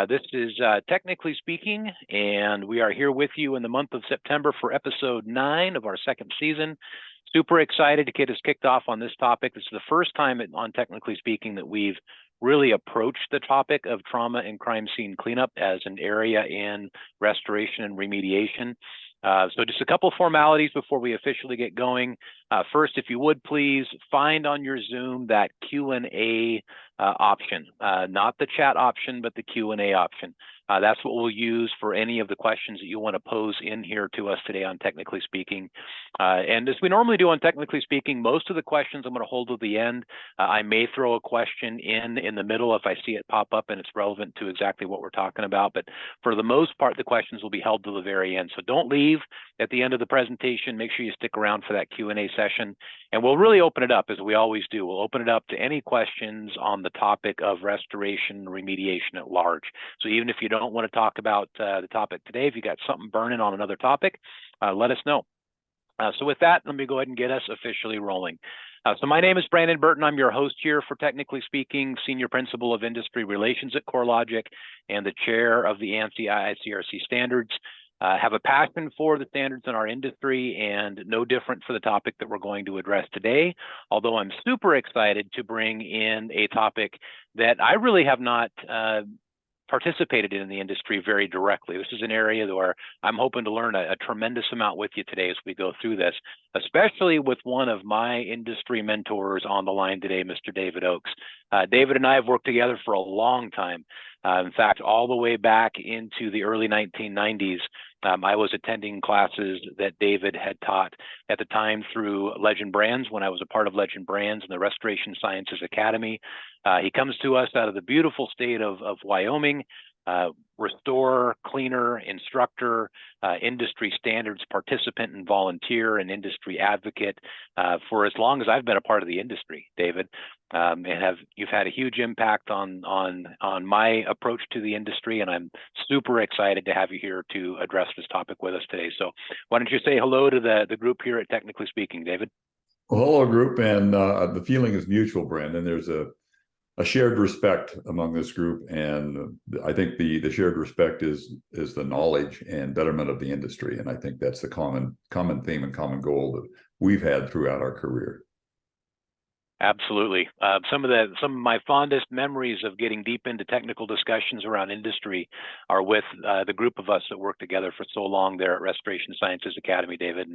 This is Technically Speaking, and we are here with you in the month of September for episode 9 of our second season. Super excited to get us kicked off on this topic. This is the first time on Technically Speaking that we've really approached the topic of trauma and crime scene cleanup as an area in restoration and remediation. So just a couple of formalities before we officially get going. First, if you would please find on your Zoom that Q&A option, not the chat option, but the Q&A option. That's what we'll use for any of the questions that you want to pose in here to us today on Technically Speaking. And as we normally do on Technically Speaking, most of the questions I'm going to hold to the end. I may throw a question in the middle if I see it pop up and it's relevant to exactly what we're talking about. But for the most part, the questions will be held to the very end. So don't leave at the end of the presentation. Make sure you stick around for that Q&A session. And we'll really open it up as we always do. We'll open it up to any questions on the topic of restoration, remediation at large. So even if you don't want to talk about the topic today, if you got something burning on another topic, let us know. So with that, let me go ahead and get us officially rolling. So my name is Brandon Burton. I'm your host here for Technically Speaking, Senior Principal of Industry Relations at CoreLogic and the Chair of the ANSI IICRC Standards. Have a passion for the standards in our industry, and no different for the topic that we're going to address today, although I'm super excited to bring in a topic that I really have not participated in the industry very directly. This is an area where I'm hoping to learn a tremendous amount with you today as we go through this, especially with one of my industry mentors on the line today, Mr. David Oakes. David and I have worked together for a long time. In fact, all the way back into the early 1990s, I was attending classes that David had taught at the time through Legend Brands when I was a part of Legend Brands and the Restoration Sciences Academy. He comes to us out of the beautiful state of Wyoming, restorer, cleaner, instructor, industry standards participant and volunteer, and industry advocate for as long as I've been a part of the industry, David. And you've had a huge impact on my approach to the industry, and I'm super excited to have you here to address this topic with us today. So why don't you say hello to the group here at Technically Speaking, David? Well, hello, group, and the feeling is mutual, Brandon. There's a shared respect among this group, and I think the shared respect is the knowledge and betterment of the industry, and I think that's the common theme and common goal that we've had throughout our career. Absolutely. Some of my fondest memories of getting deep into technical discussions around industry are with the group of us that worked together for so long there at Restoration Sciences Academy, David.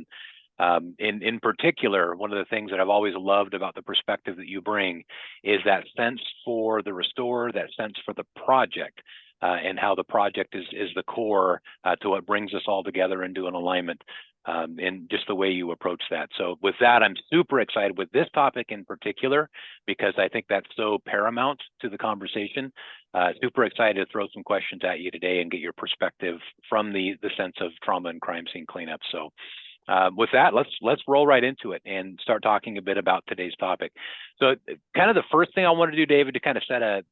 And in particular, one of the things that I've always loved about the perspective that you bring is that sense for the restorer, that sense for the project, and how the project is the core to what brings us all together into an alignment. And just the way you approach that. So with that, I'm super excited with this topic in particular, because I think that's so paramount to the conversation. Super excited to throw some questions at you today and get your perspective from the sense of trauma and crime scene cleanup. So with that, let's roll right into it and start talking a bit about today's topic. So kind of the first thing I want to do, David, to kind of set a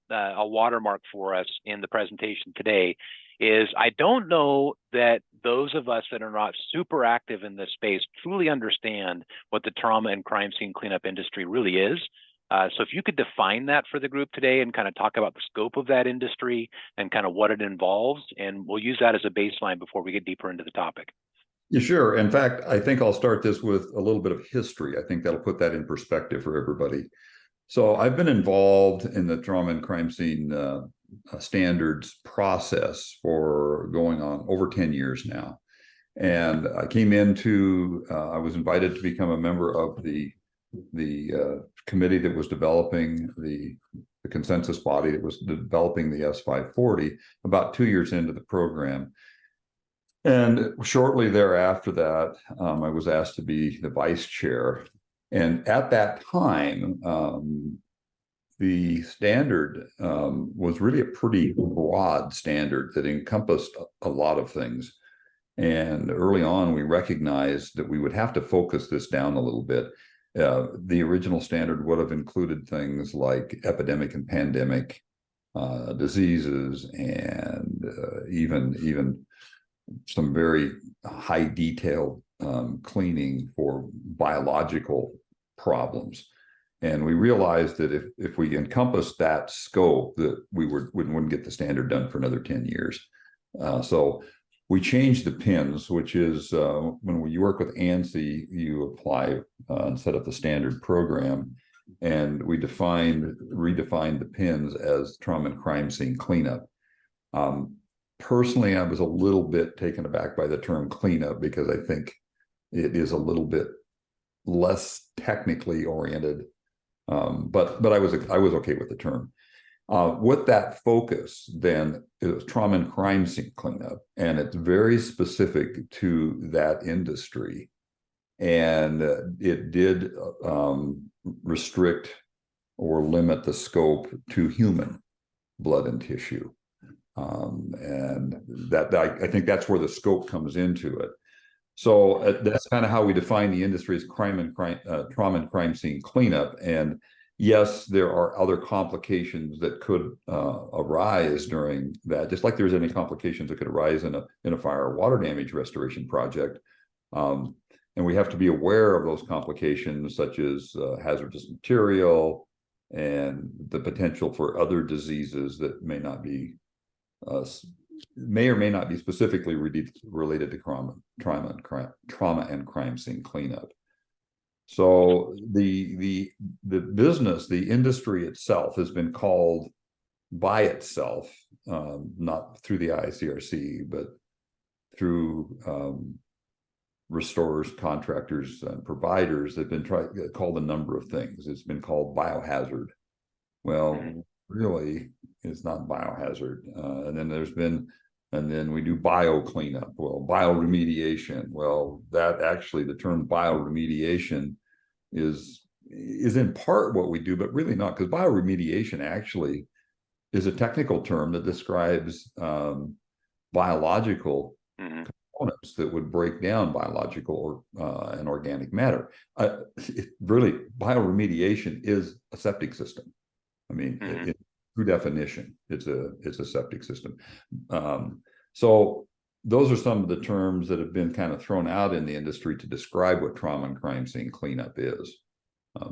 watermark for us in the presentation today is I don't know that those of us that are not super active in this space truly understand what the trauma and crime scene cleanup industry really is. So if you could define that for the group today and kind of talk about the scope of that industry and kind of what it involves, and we'll use that as a baseline before we get deeper into the topic. Yeah, sure. In fact, I think I'll start this with a little bit of history. I think that'll put that in perspective for everybody. So I've been involved in the trauma and crime scene standards process for going on over 10 years now. And I came into, I was invited to become a member of the committee that was developing the consensus body that was developing the S540 about 2 years into the program. And shortly thereafter that, I was asked to be the vice chair. And at that time, the standard was really a pretty broad standard that encompassed a lot of things. And early on, we recognized that we would have to focus this down a little bit. The original standard would have included things like epidemic and pandemic diseases, and even some very high detail cleaning for biological problems. And we realized that if we encompass that scope, that we wouldn't get the standard done for another 10 years. So we changed the pins, which is when you work with ANSI, you apply and set up the standard program. And we redefined the pins as trauma and crime scene cleanup. Personally, I was a little bit taken aback by the term cleanup because I think it is a little bit less technically oriented. But I was okay with the term. With that focus, then it was trauma and crime scene cleanup, and it's very specific to that industry. And it did restrict or limit the scope to human blood and tissue. And that I think that's where the scope comes into it. So that's kind of how we define the industry as trauma and crime scene cleanup. And yes, there are other complications that could arise during that, just like there's any complications that could arise in a fire or water damage restoration project. And we have to be aware of those complications, such as hazardous material and the potential for other diseases that may or may not be specifically related to trauma and crime scene cleanup. So the business, the industry itself has been called by itself, not through the IICRC, but through restorers, contractors, and providers. They've been called a number of things. It's been called biohazard. Well, really, it's not biohazard. And then we do bio cleanup. Well, bioremediation. Well, that actually, the term bioremediation is in part what we do, but really not, because bioremediation actually is a technical term that describes biological components that would break down biological or and organic matter. Really, bioremediation is a septic system. I mean, through definition, it's a septic system. So those are some of the terms that have been kind of thrown out in the industry to describe what trauma and crime scene cleanup is.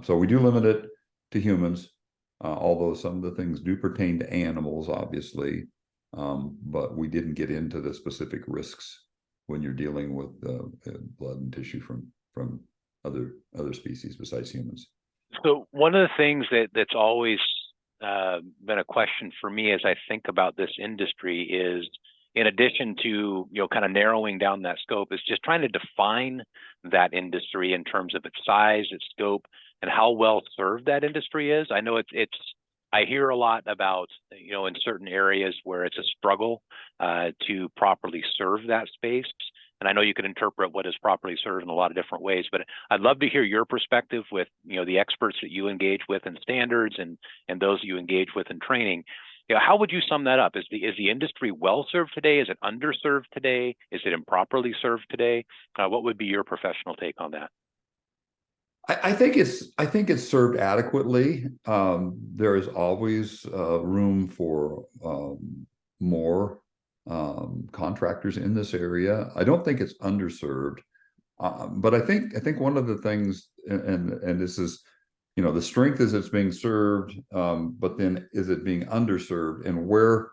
So we do limit it to humans, although some of the things do pertain to animals, obviously, but we didn't get into the specific risks when you're dealing with blood and tissue from other species besides humans. So one of the things that's always been a question for me as I think about this industry is, in addition to kind of narrowing down that scope, is just trying to define that industry in terms of its size, its scope, and how well served that industry is. I know I hear a lot about in certain areas where it's a struggle to properly serve that space. And I know you can interpret what is properly served in a lot of different ways, but I'd love to hear your perspective with the experts that you engage with in standards and those that you engage with in training. How would you sum that up? Is the industry well served today? Is it underserved today? Is it improperly served today? What would be your professional take on that? I think it's served adequately. There is always room for more contractors in this area. I don't think it's underserved, but I think one of the things, and this is, the strength is it's being served, but then is it being underserved? And where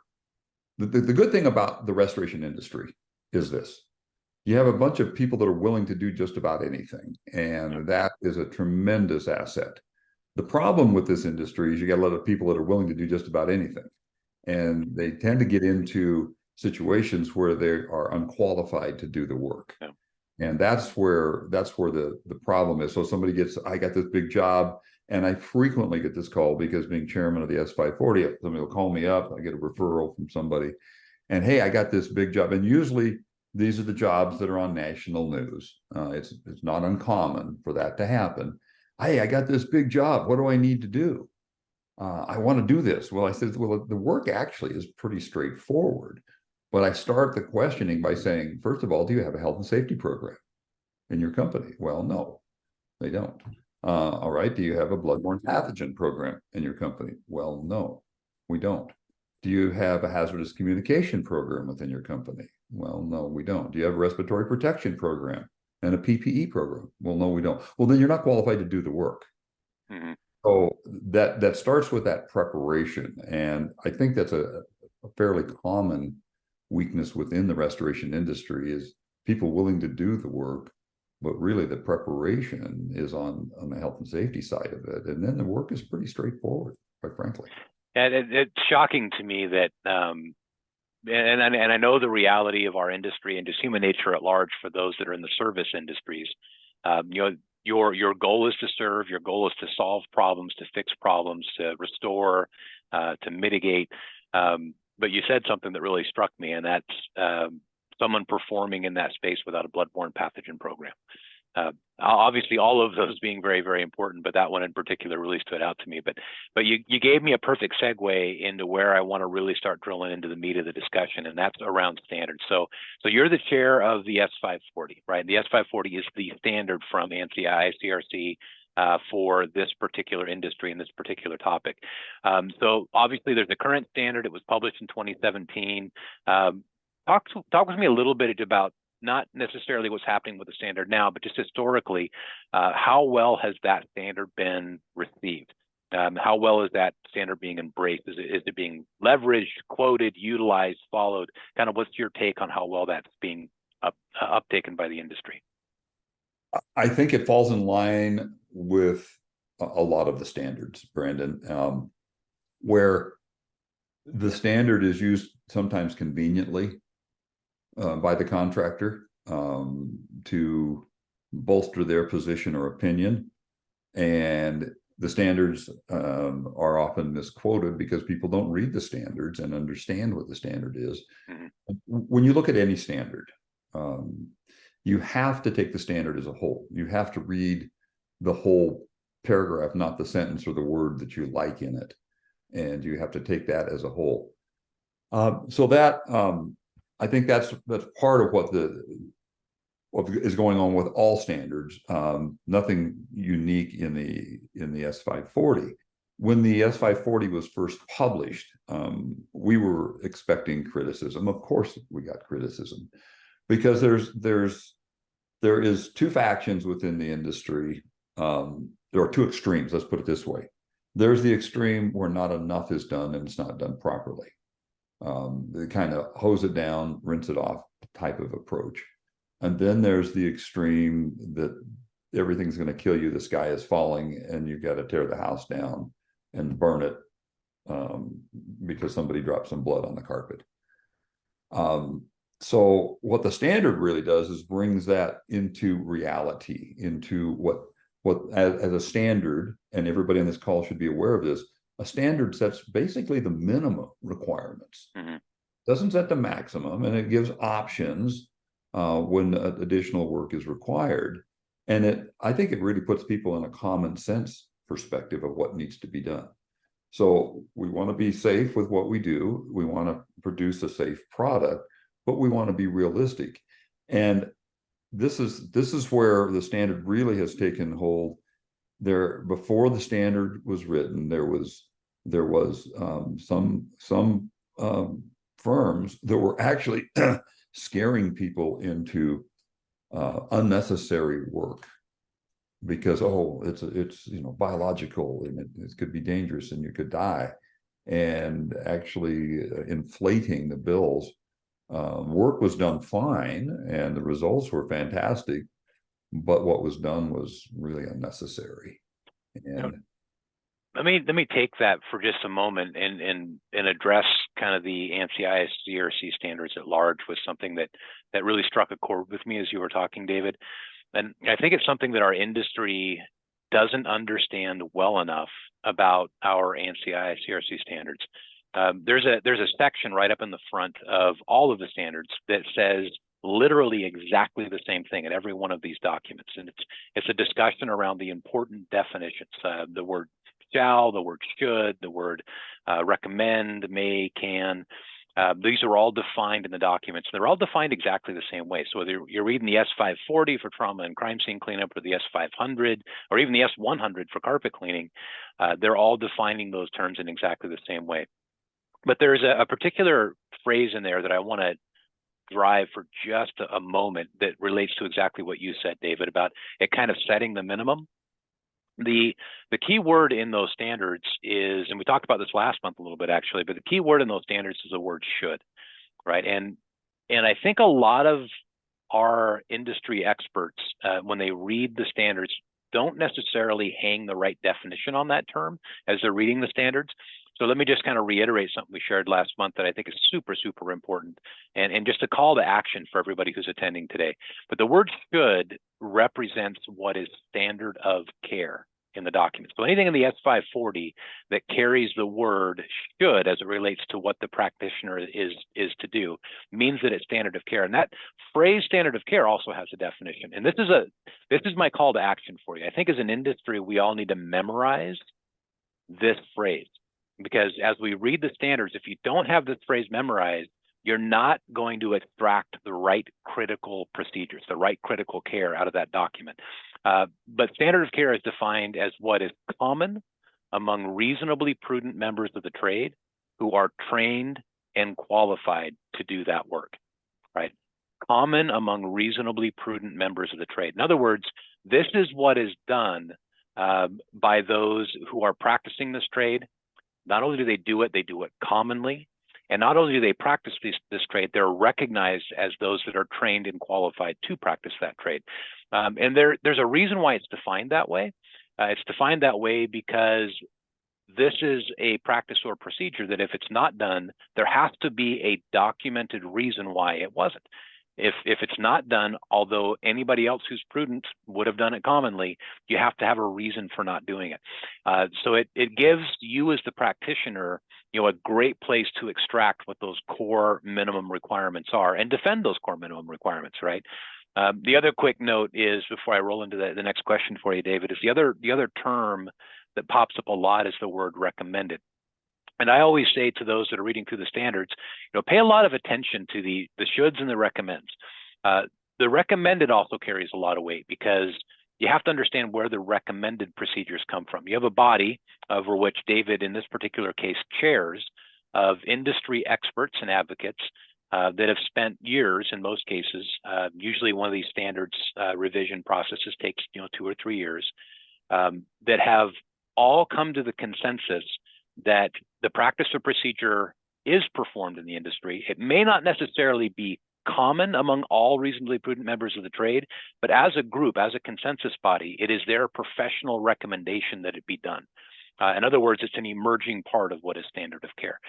the good thing about the restoration industry is this: you have a bunch of people that are willing to do just about anything, and that is a tremendous asset. The problem with this industry is you got a lot of people that are willing to do just about anything, and they tend to get into situations where they are unqualified to do the work. Yeah. And that's where the problem is. So I got this big job, and I frequently get this call because being chairman of the S540, somebody will call me up, I get a referral from somebody, and hey, I got this big job. And usually these are the jobs that are on national news. It's not uncommon for that to happen. Hey, I got this big job. What do I need to do? I want to do this. Well, I said, well, the work actually is pretty straightforward. But I start the questioning by saying, first of all, do you have a health and safety program in your company? Well, no, they don't. All right, do you have a bloodborne pathogen program in your company? Well, no, we don't. Do you have a hazardous communication program within your company? Well, no, we don't. Do you have a respiratory protection program and a PPE program? Well, no, we don't. Well, then you're not qualified to do the work. So that starts with that preparation, and I think that's a fairly common weakness within the restoration industry is people willing to do the work, but really the preparation is on the health and safety side of it, and then the work is pretty straightforward, quite frankly. And it's shocking to me that, and I know the reality of our industry and just human nature at large for those that are in the service industries. You know, your goal is to serve, your goal is to solve problems, to fix problems, to restore, to mitigate. But you said something that really struck me, and that's someone performing in that space without a bloodborne pathogen program. Obviously, all of those being very, very important, but that one in particular really stood out to me. But you gave me a perfect segue into where I want to really start drilling into the meat of the discussion, and that's around standards. So you're the chair of the S540, right? And the S540 is the standard from ANSI IICRC for this particular industry and this particular topic. So obviously, there's a current standard. It was published in 2017. Talk with me a little bit about not necessarily what's happening with the standard now, but just historically, how well has that standard been received? How well is that standard being embraced? Is it being leveraged, quoted, utilized, followed? Kind of what's your take on how well that's being uptaken by the industry? I think it falls in line with a lot of the standards, Brandon, where the standard is used sometimes conveniently by the contractor to bolster their position or opinion. And the standards are often misquoted because people don't read the standards and understand what the standard is. Mm-hmm. When you look at any standard, you have to take the standard as a whole. You have to read the whole paragraph, not the sentence or the word that you like in it. And you have to take that as a whole. So that I think that's part of what is going on with all standards. Nothing unique in the S540. When the S540 was first published, we were expecting criticism. Of course, we got criticism because there is two factions within the industry. There are two extremes. Let's put it this way. There's the extreme where not enough is done and it's not done properly. They kind of hose it down, rinse it off type of approach. And then there's the extreme that everything's going to kill you, the sky is falling, and you've got to tear the house down and burn it because somebody dropped some blood on the carpet. So what the standard really does is brings that into reality, into what as a standard, and everybody on this call should be aware of this, a standard sets basically the minimum requirements. Mm-hmm. Doesn't set the maximum, and it gives options when additional work is required. And I think it really puts people in a common sense perspective of what needs to be done. So we want to be safe with what we do. We want to produce a safe product, but we want to be realistic. And this is where the standard really has taken hold. There, before the standard was written, there was some firms that were actually scaring people into unnecessary work because it's biological and it could be dangerous and you could die, and actually inflating the bills. Work was done fine and the results were fantastic, but what was done was really unnecessary. And let me take that for just a moment and address kind of the ANSI IICRC standards at large with something that really struck a chord with me as you were talking, David. And I think it's something that our industry doesn't understand well enough about our ANSI IICRC standards. There's a section right up in the front of all of the standards that says literally exactly the same thing in every one of these documents, and it's a discussion around the important definitions. The word shall, the word should, the word recommend, may, can. These are all defined in the documents. They're all defined exactly the same way. So whether you're reading the S540 for trauma and crime scene cleanup, or the S500, or even the S100 for carpet cleaning, they're all defining those terms in exactly the same way. But there's a particular phrase in there that I want to drive for just a moment that relates to exactly what you said, David, about it kind of setting the minimum. The key word in those standards is, and we talked about this last month a little bit actually, but the key word in those standards is the word should, right? And I think a lot of our industry experts, when they read the standards, don't necessarily hang the right definition on that term as they're reading the standards. So let me just kind of reiterate something we shared last month that I think is super, super important, and just a call to action for everybody who's attending today. But the word should represents what is standard of care in the document. So anything in the S540 that carries the word should as it relates to what the practitioner is to do means that it's standard of care. And that phrase standard of care also has a definition. And this is my call to action for you. I think as an industry, we all need to memorize this phrase, because as we read the standards, if you don't have this phrase memorized, you're not going to extract the right critical procedures, the right critical care out of that document. But standard of care is defined as what is common among reasonably prudent members of the trade who are trained and qualified to do that work, right? Common among reasonably prudent members of the trade. In other words, this is what is done by those who are practicing this trade. Not only do they do it commonly. And not only do they practice this trade, they're recognized as those that are trained and qualified to practice that trade. And there's a reason why it's defined that way. It's defined that way because this is a practice or procedure that if it's not done, there has to be a documented reason why it wasn't. If it's not done, although anybody else who's prudent would have done it commonly, you have to have a reason for not doing it. So it gives you as the practitioner, a great place to extract what those core minimum requirements are and defend those core minimum requirements, right? The other quick note is, before I roll into the next question for you, David, is the other term that pops up a lot is the word recommended. And I always say to those that are reading through the standards, pay a lot of attention to the shoulds and the recommends. The recommended also carries a lot of weight because you have to understand where the recommended procedures come from. You have a body over which David, in this particular case, chairs of industry experts and advocates that have spent years, in most cases. Usually one of these standards revision processes takes 2 or 3 years, that have all come to the consensus that the practice or procedure is performed in the industry. It may not necessarily be common among all reasonably prudent members of the trade, but as a group, as a consensus body, it is their professional recommendation that it be done. In other words, it's an emerging part of what is standard of care.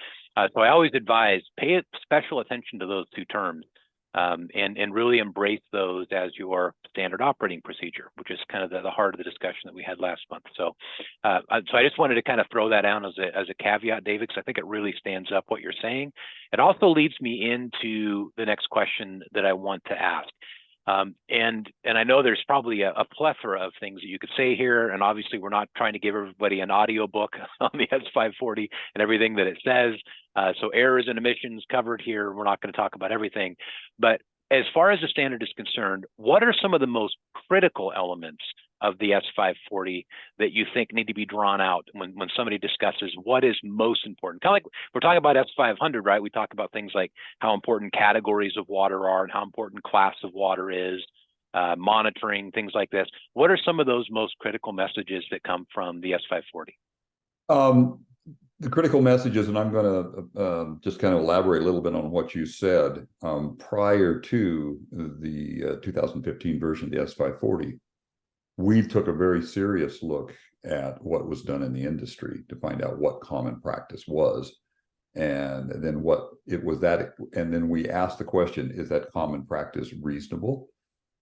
So I always advise, pay special attention to those two terms, and really embrace those as your standard operating procedure, which is kind of the heart of the discussion that we had last month. So I just wanted to kind of throw that down as a caveat, David, because I think it really stands up what you're saying. It also leads me into the next question that I want to ask. And I know there's probably a plethora of things that you could say here, and obviously we're not trying to give everybody an audio book on the S540 and everything that it says. So errors and omissions covered here. We're not going to talk about everything, but as far as the standard is concerned, what are some of the most critical elements of the S540 that you think need to be drawn out when somebody discusses what is most important? Kind of like we're talking about S500, right? We talk about things like how important categories of water are and how important class of water is, monitoring, things like this. What are some of those most critical messages that come from the S540? The critical messages, and I'm going to just kind of elaborate a little bit on what you said. Prior to the 2015 version of the S540, we took a very serious look at what was done in the industry to find out what common practice was, and then what it was that, and then we asked the question: is that common practice reasonable?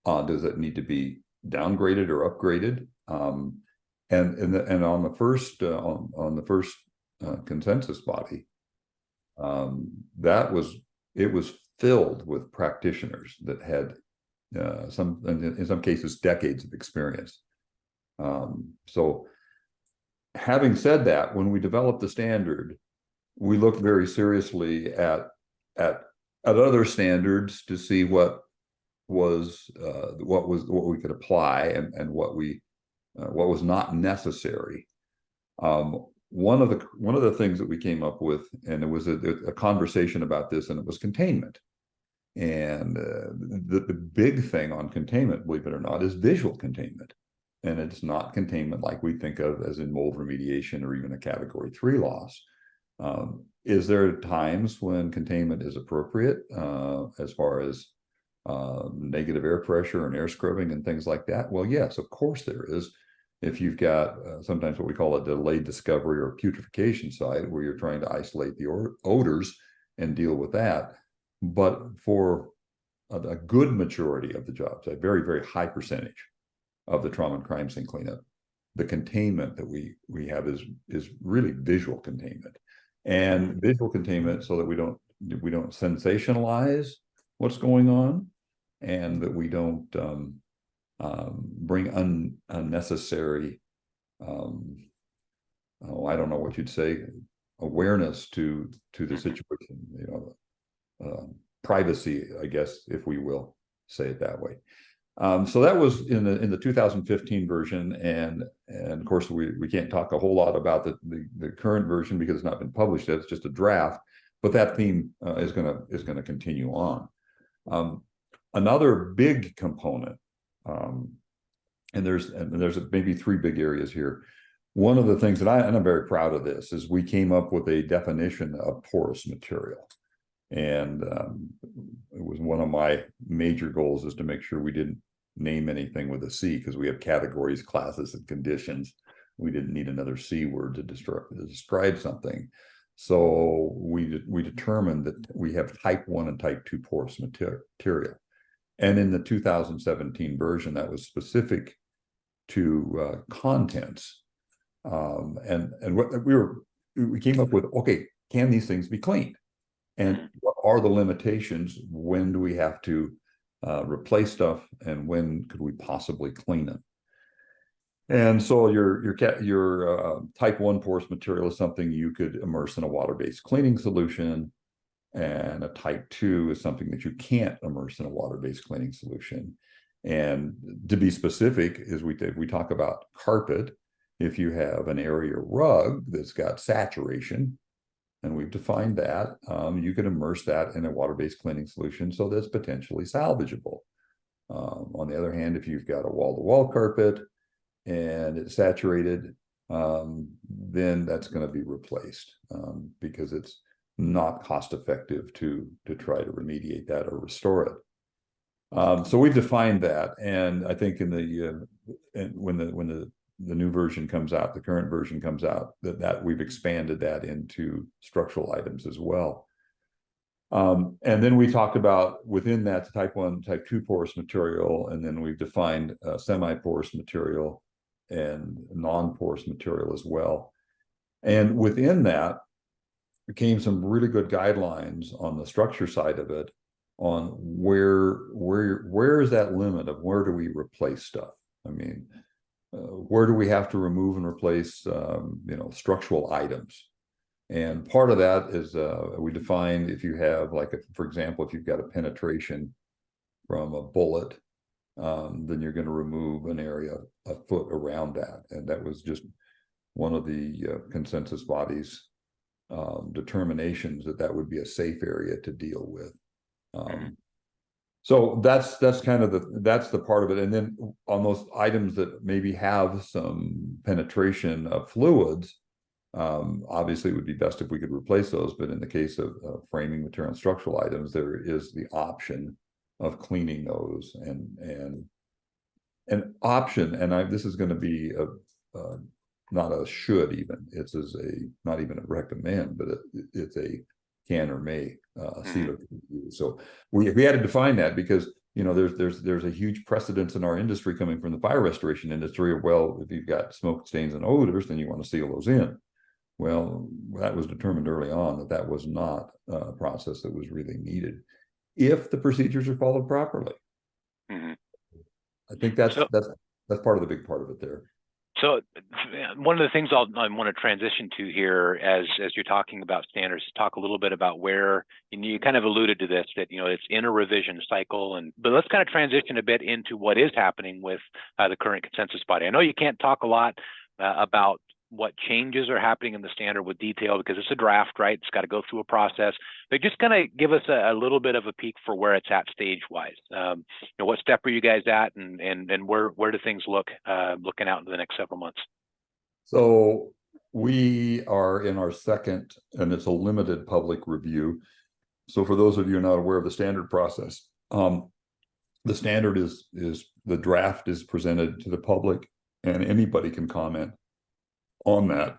Does it need to be downgraded or upgraded? And on the first consensus body, it was filled with practitioners that had in some cases decades of experience. So having said that, when we developed the standard, we looked very seriously at other standards to see what we could apply and what was not necessary. One of the things that we came up with, and it was a conversation about this, and it was containment. And the big thing on containment, believe it or not, is visual containment. and it's not containment like we think of as in mold remediation or even a category 3 loss. Is there times when containment is appropriate as far as negative air pressure and air scrubbing and things like that? Well, yes, of course there is. If you've got sometimes what we call a delayed discovery or putrefaction site where you're trying to isolate the odors and deal with that. But for a good majority of the jobs, a very, very high percentage of the trauma and crime scene cleanup, the containment that we have is really visual containment, and visual containment so that we don't sensationalize what's going on, and that we don't bring unnecessary I don't know what you'd say, awareness to the situation, privacy, I guess, if we will say it that way. So that was in the 2015 version, and of course we can't talk a whole lot about the current version because it's not been published yet. It's just a draft, but that theme is going to continue on. Another big component, and there's maybe 3 big areas here. One of the things that I'm very proud of this is we came up with a definition of porous material. And it was one of my major goals is to make sure we didn't name anything with a C, because we have categories, classes, and conditions. We didn't need another C word to describe something. So we determined that we have type 1 and type 2 porous material. And in the 2017 version, that was specific to contents. And what we came up with, okay, can these things be cleaned? And what are the limitations? When do we have to replace stuff, and when could we possibly clean them? And so your type 1 porous material is something you could immerse in a water-based cleaning solution, and a type 2 is something that you can't immerse in a water-based cleaning solution. And to be specific, is we talk about carpet. If you have an area rug that's got saturation, and we've defined that, you can immerse that in a water-based cleaning solution so that's potentially salvageable. On the other hand, if you've got a wall-to-wall carpet and it's saturated, then that's going to be replaced because it's not cost-effective to try to remediate that or restore it. So we've defined that, and I think when the new version comes out, the current version comes out, that we've expanded that into structural items as well. And then we talked about within that type 1, type 2 porous material, and then we've defined semi-porous material and non-porous material as well. And within that came some really good guidelines on the structure side of it, on where is that limit of where do we replace stuff? I mean, where do we have to remove and replace, structural items? And part of that is we define if you have, for example, if you've got a penetration from a bullet, then you're going to remove an area a foot around that. And that was just one of the consensus bodies' determinations that would be a safe area to deal with. So that's kind of that's the part of it. And then on those items that maybe have some penetration of fluids, obviously it would be best if we could replace those. But in the case of framing material and structural items, there is the option of cleaning those and an option. And this is going to be not a should even. It's not even a recommend, but it's a can or may sealer. So we had to define that because there's a huge precedence in our industry coming from the fire restoration industry of, well, if you've got smoke stains and odors, then you want to seal those in. Well, that was determined early on that was not a process that was really needed if the procedures are followed properly. I think that's part of the big part of it there. So one of the things I want to transition to here as you're talking about standards, talk a little bit about where, and you kind of alluded to this, that, it's in a revision cycle, but let's kind of transition a bit into what is happening with the current consensus body. I know you can't talk a lot about what changes are happening in the standard with detail, because it's a draft, right? It's got to go through a process. But just kind of give us a little bit of a peek for where it's at stage-wise. What step are you guys at, and where do things look looking out into the next several months? So we are in our second, and it's a limited public review. So for those of you not aware of the standard process, the standard is the draft is presented to the public, and anybody can comment on that.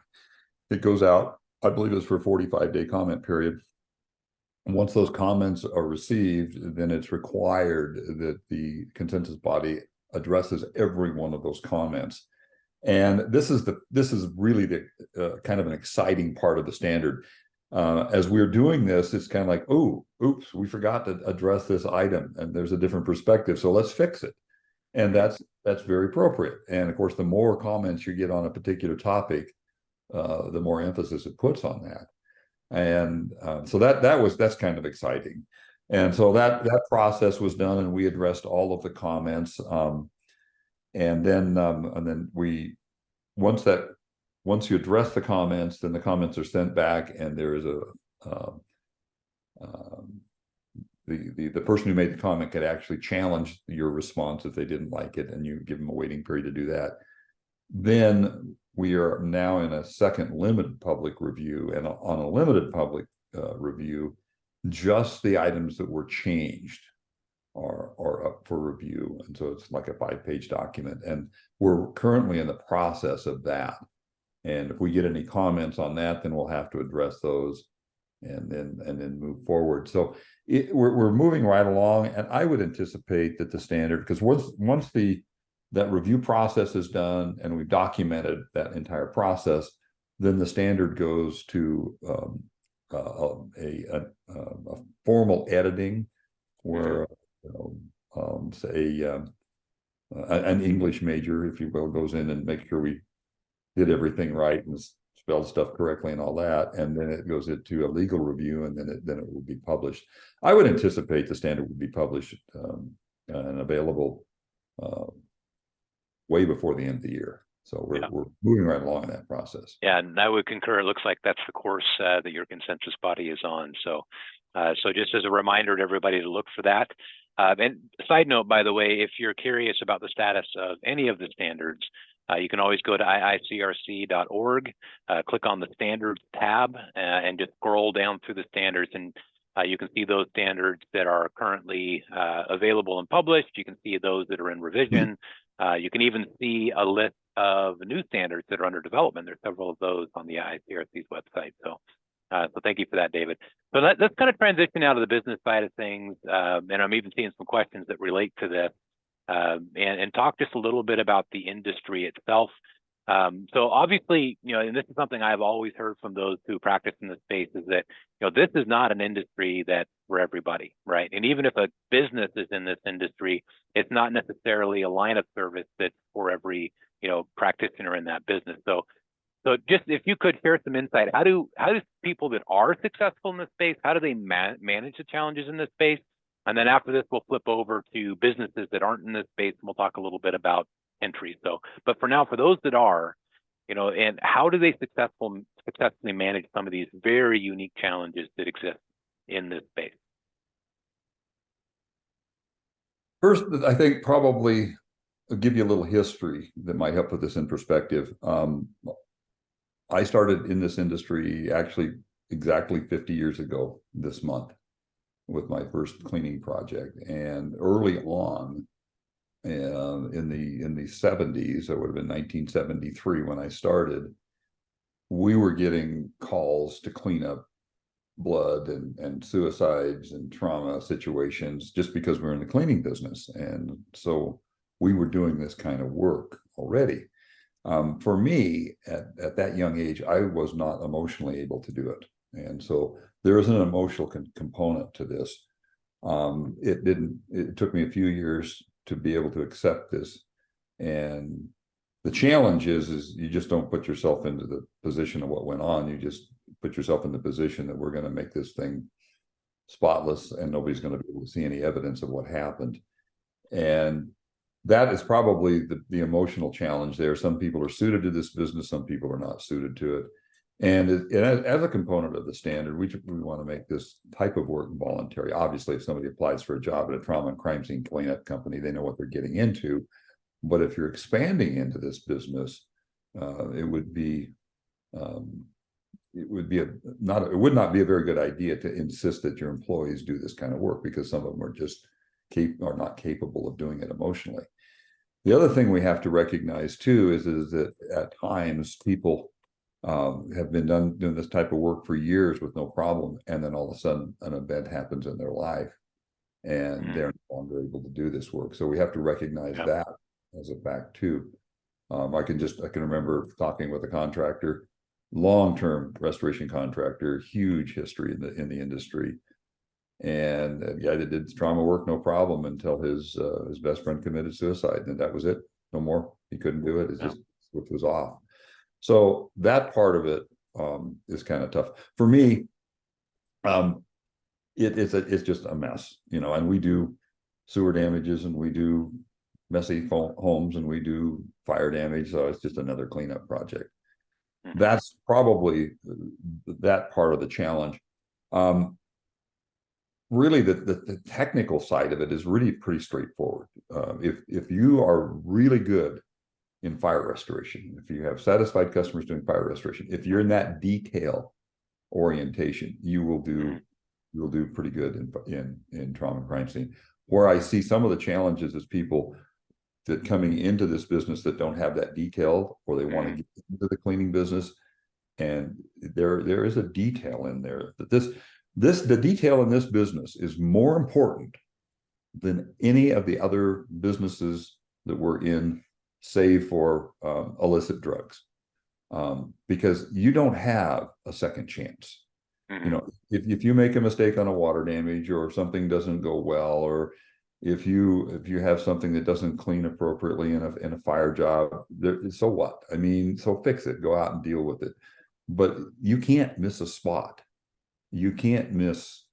It goes out, I believe it's for a 45-day comment period. And once those comments are received, then it's required that the consensus body addresses every one of those comments. And this is really the kind of an exciting part of the standard. As we're doing this, it's kind of like, oh, oops, we forgot to address this item, and there's a different perspective, so let's fix it. And that's very appropriate. And of course, the more comments you get on a particular topic, the more emphasis it puts on that. And so that's kind of exciting. And so that process was done, and we addressed all of the comments. And then once you address the comments, then the comments are sent back, and there is the person who made the comment could actually challenge your response if they didn't like it, and you give them a waiting period to do that. Then we are now in a second limited public review, and on a limited public review, just the items that were changed are up for review. And so it's like a 5-page document, and we're currently in the process of that. And if we get any comments on that, then we'll have to address those and then move forward. So we're moving right along, and I would anticipate that the standard, because once that review process is done and we've documented that entire process, then the standard goes to a formal editing, where say an English major, if you will, goes in and makes sure we did everything right and spelled stuff correctly and all that, and then it goes into a legal review, and then it will be published. I would anticipate the standard would be published and available way before the end of the year. So we're moving right along in that process. Yeah, and I would concur. It looks like that's the course that your consensus body is on. So just as a reminder to everybody to look for that. And side note, by the way, if you're curious about the status of any of the standards, you can always go to IICRC.org, click on the standards tab, and just scroll down through the standards, and you can see those standards that are currently available and published. You can see those that are in revision. You can even see a list of new standards that are under development. There's several of those on the IICRC's website. So thank you for that, David. So let's kind of transition out of the business side of things, and I'm even seeing some questions that relate to this, and talk just a little bit about the industry itself. So obviously, and this is something I've always heard from those who practice in this space, is that, this is not an industry that's for everybody, right? And even if a business is in this industry, it's not necessarily a line of service that's for every, practitioner in that business. So just if you could share some insight, how do people that are successful in this space, how do they manage the challenges in this space? And then after this, we'll flip over to businesses that aren't in this space, and we'll talk a little bit about entry. So, but for now, for those that are, and how do they successfully manage some of these very unique challenges that exist in this space? First, I think probably I'll give you a little history that might help put this in perspective. I started in this industry actually exactly 50 years ago this month with my first cleaning project. And early on, in the 70s, it would have been 1973 when I started, we were getting calls to clean up blood and suicides and trauma situations just because we're in the cleaning business. And so we were doing this kind of work already. For me, at that young age, I was not emotionally able to do it. And so there is an emotional component to this. It took me a few years to be able to accept this. And the challenge is you just don't put yourself into the position of what went on. You just put yourself in the position that we're going to make this thing spotless and nobody's going to be able to see any evidence of what happened. And that is probably the emotional challenge there. Some people are suited to this business, some people are not suited to it. And as a component of the standard, we want to make this type of work voluntary. Obviously, if somebody applies for a job at a trauma and crime scene cleanup company, they know what they're getting into. But if you're expanding into this business, it would not be a very good idea to insist that your employees do this kind of work, because some of them are not capable of doing it emotionally. The other thing we have to recognize too is that at times people have been doing this type of work for years with no problem, and then all of a sudden an event happens in their life and they're no longer able to do this work. So we have to recognize that as a fact too. I can remember talking with a contractor, long-term restoration contractor, huge history in the industry, and they did trauma work no problem until his best friend committed suicide, and that was it. No more. He couldn't do it. It's just switch was off. So that part of it is kind of tough for me. It's just a mess, and we do sewer damages, and we do messy homes, and we do fire damage. So it's just another cleanup project. That's probably that part of the challenge. Really, the technical side of it is really pretty straightforward. If you are really good in fire restoration, if you have satisfied customers doing fire restoration, if you're in that detail orientation, you will do pretty good in trauma and crime scene. Where I see some of the challenges is people that coming into this business that don't have that detail, or they want to get into the cleaning business, and there is a detail in there that the detail in this business is more important than any of the other businesses that we're in, save for illicit drugs, because you don't have a second chance. If you make a mistake on a water damage, or something doesn't go well, or if you have something that doesn't clean appropriately in a fire job, so what? I mean, so fix it, go out and deal with it. But you can't miss a spot. You can't miss.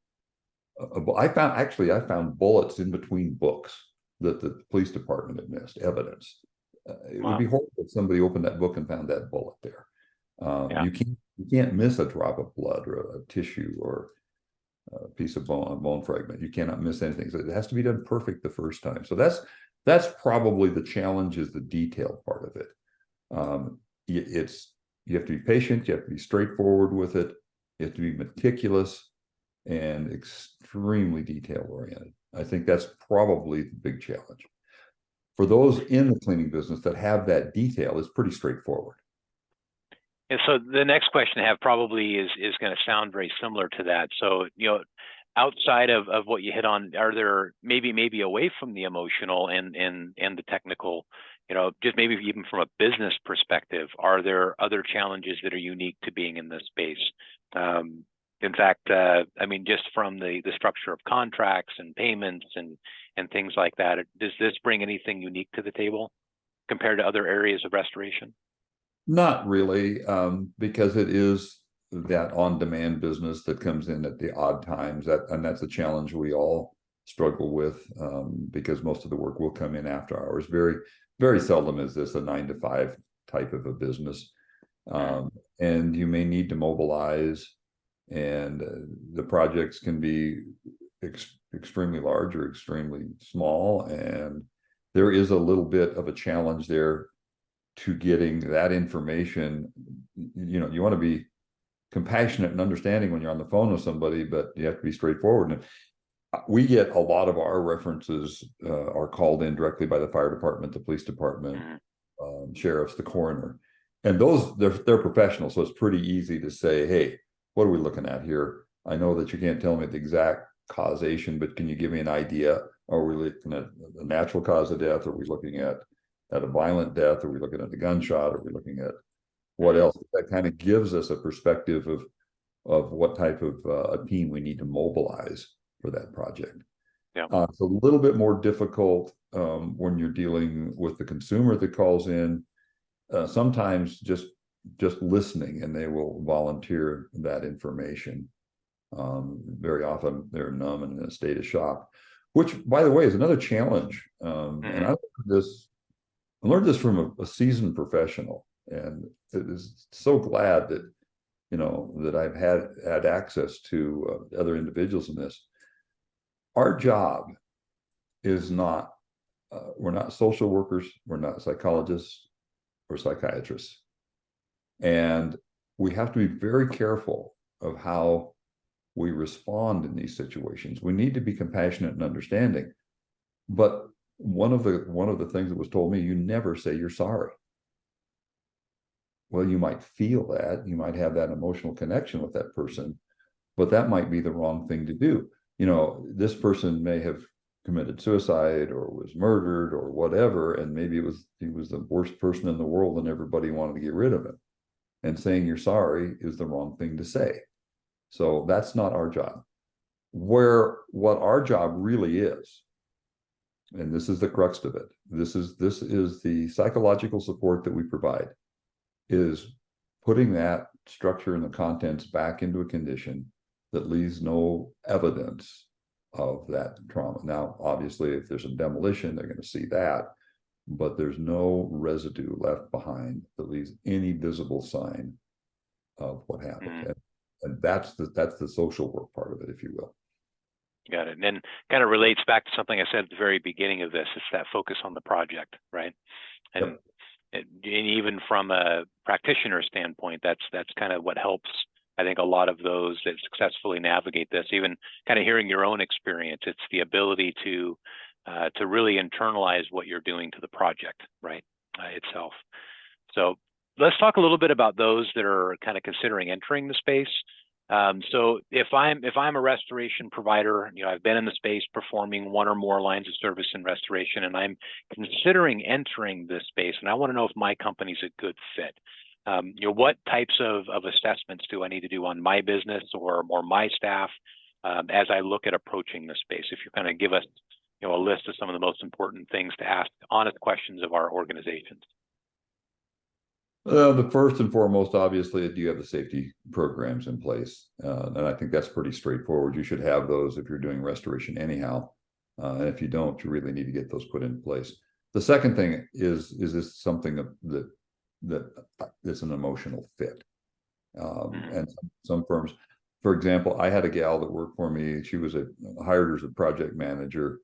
I found bullets in between books that the police department had missed, evidence. It would be horrible if somebody opened that book and found that bullet there. You can't miss a drop of blood, or a tissue, or a piece of bone fragment. You cannot miss anything. So it has to be done perfect the first time. So that's probably the challenge, is the detail part of it. You have to be patient. You have to be straightforward with it. You have to be meticulous and extremely detail oriented. I think that's probably the big challenge. For those in the cleaning business that have that detail, it's pretty straightforward. And so the next question I have probably is going to sound very similar to that. So, outside of what you hit on, are there maybe away from the emotional and the technical, just maybe even from a business perspective, are there other challenges that are unique to being in this space? In fact, I mean, just from the structure of contracts and payments and things like that, does this bring anything unique to the table compared to other areas of restoration? Not really, because it is that on-demand business that comes in at the odd times, and that's a challenge we all struggle with, because most of the work will come in after hours. Very, very seldom is this a 9-to-5 type of a business, and you may need to mobilize, and the projects can be extremely large or extremely small, and there is a little bit of a challenge there to getting that information. You want to be compassionate and understanding when you're on the phone with somebody, but you have to be straightforward. And we get a lot of our references are called in directly by the fire department, the police department, sheriffs, the coroner, and those they're professionals. So it's pretty easy to say, hey, what are we looking at here? I know that you can't tell me the exact causation, but can you give me an idea? Are we looking at a natural cause of death? Are we looking at a violent death? Are we looking at a gunshot? Are we looking at what else? That kind of gives us a perspective of what type of a team we need to mobilize for that project. It's a little bit more difficult when you're dealing with the consumer that calls in. Sometimes just listening, and they will volunteer that information. Very often they're numb and in a state of shock. which, by the way, is another challenge. And I learned this from a seasoned professional, and it is so glad that, that I've had access to other individuals in this. Our job is not, we're not social workers, we're not psychologists or psychiatrists. And we have to be very careful of how we respond in these situations. We need to be compassionate and understanding. But one of the things that was told me, you never say you're sorry. Well, you might feel that, you might have that emotional connection with that person, but that might be the wrong thing to do. This person may have committed suicide or was murdered or whatever, and maybe he was the worst person in the world and everybody wanted to get rid of him. And saying you're sorry is the wrong thing to say. So that's not our job. What our job really is, and this is the crux of it, this is the psychological support that we provide, is putting that structure and the contents back into a condition that leaves no evidence of that trauma. Now, obviously, if there's a demolition, they're going to see that, but there's no residue left behind that leaves any visible sign of what happened. And that's the social work part of it, if you will. Got it. And then kind of relates back to something I said at the very beginning of this. It's that focus on the project, right? And, and even from a practitioner standpoint, that's kind of what helps, I think, a lot of those that successfully navigate this. Even kind of hearing your own experience, it's the ability to really internalize what you're doing to the project, right, itself. So let's talk a little bit about those that are kind of considering entering the space. So if I'm a restoration provider, I've been in the space performing one or more lines of service in restoration, and I'm considering entering this space, and I want to know if my company's a good fit. What types of assessments do I need to do on my business or my staff as I look at approaching this space? If you kind of give us, a list of some of the most important things to ask honest questions of our organizations. The first and foremost, obviously, do you have the safety programs in place? And I think that's pretty straightforward. You should have those if you're doing restoration anyhow. And if you don't, you really need to get those put in place. The second thing is this something that is an emotional fit? And some firms, for example, I had a gal that worked for me. She was hired as a project manager,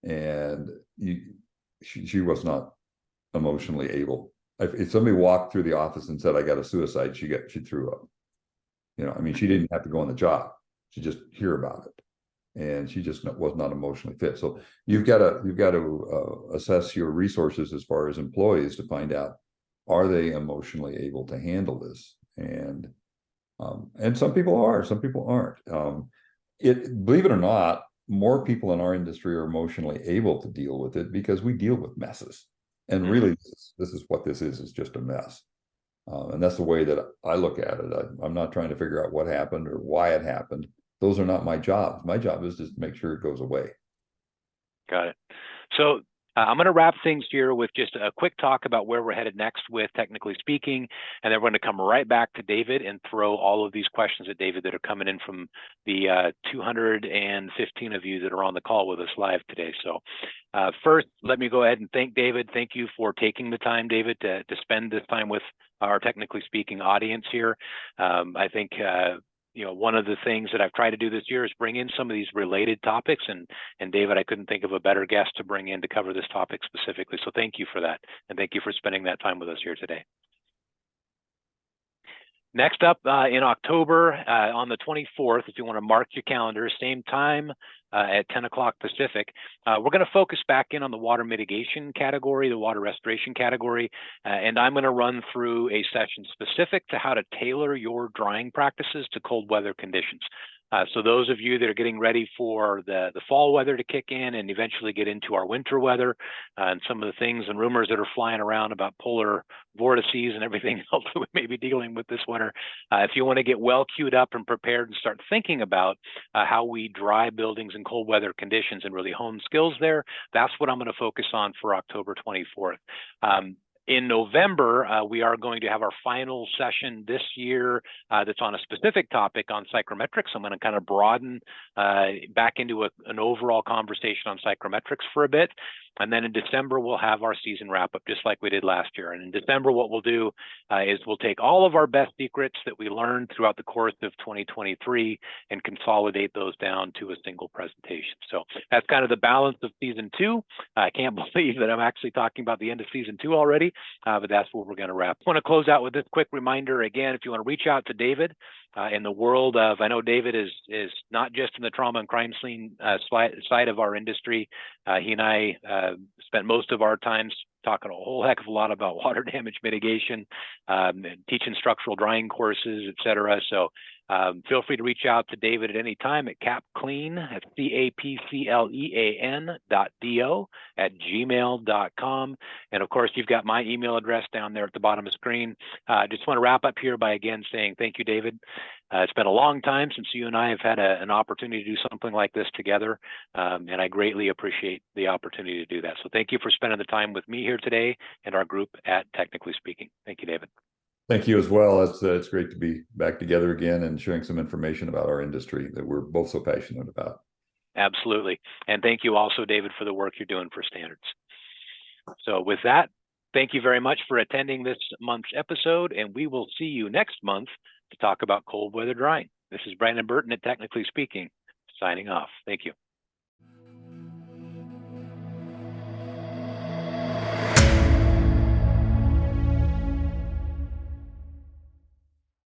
and she was not emotionally able. If somebody walked through the office and said, I got a suicide, she threw up. She didn't have to go on the job. She just hear about it. And she just was not emotionally fit. So you've got to assess your resources as far as employees to find out, are they emotionally able to handle this? And some people are, some people aren't. Believe it or not, more people in our industry are emotionally able to deal with it because we deal with messes. And really, this is what this is just a mess. And that's the way that I look at it. I'm not trying to figure out what happened or why it happened. Those are not my jobs. My job is just to make sure it goes away. Got it. So I'm going to wrap things here with just a quick talk about where we're headed next with Technically Speaking, and then we're going to come right back to David and throw all of these questions at David that are coming in from the 215 of you that are on the call with us live today. So first, let me go ahead and thank David. Thank you for taking the time, David, to spend this time with our Technically Speaking audience here. I think one of the things that I've tried to do this year is bring in some of these related topics, and David, I couldn't think of a better guest to bring in to cover this topic specifically. So thank you for that, and thank you for spending that time with us here today. Next up in October, on the 24th, if you want to mark your calendar, same time at 10 o'clock Pacific, we're going to focus back in on the water mitigation category, the water restoration category, and I'm going to run through a session specific to how to tailor your drying practices to cold weather conditions. So those of you that are getting ready for the fall weather to kick in and eventually get into our winter weather, and some of the things and rumors that are flying around about polar vortices and everything else that we may be dealing with this winter, if you want to get well queued up and prepared and start thinking about how we dry buildings in cold weather conditions and really hone skills there, that's what I'm going to focus on for October 24th. In November, we are going to have our final session this year that's on a specific topic on psychrometrics. I'm going to kind of broaden back into an overall conversation on psychrometrics for a bit. And then in December, we'll have our season wrap up, just like we did last year. And in December, what we'll do is we'll take all of our best secrets that we learned throughout the course of 2023 and consolidate those down to a single presentation. So that's kind of the balance of season 2. I can't believe that I'm actually talking about the end of season 2 already, but that's what we're going to wrap. I want to close out with this quick reminder again. If you want to reach out to David in the world of, I know David is not just in the trauma and crime scene side of our industry. He and I spent most of our times talking a whole heck of a lot about water damage mitigation, and teaching structural drying courses, et cetera. So feel free to reach out to David at any time at capclean, that's capclean.do@gmail.com. And of course, you've got my email address down there at the bottom of the screen. Just want to wrap up here by again saying thank you, David. It's been a long time since you and I have had an opportunity to do something like this together, and I greatly appreciate the opportunity to do that. So thank you for spending the time with me here today and our group at Technically Speaking. Thank you, David. Thank you as well. It's great to be back together again and sharing some information about our industry that we're both so passionate about. Absolutely. And thank you also, David, for the work you're doing for standards. So with that, thank you very much for attending this month's episode, and we will see you next month to talk about cold weather drying. This is Brandon Burton at Technically Speaking, signing off. Thank you.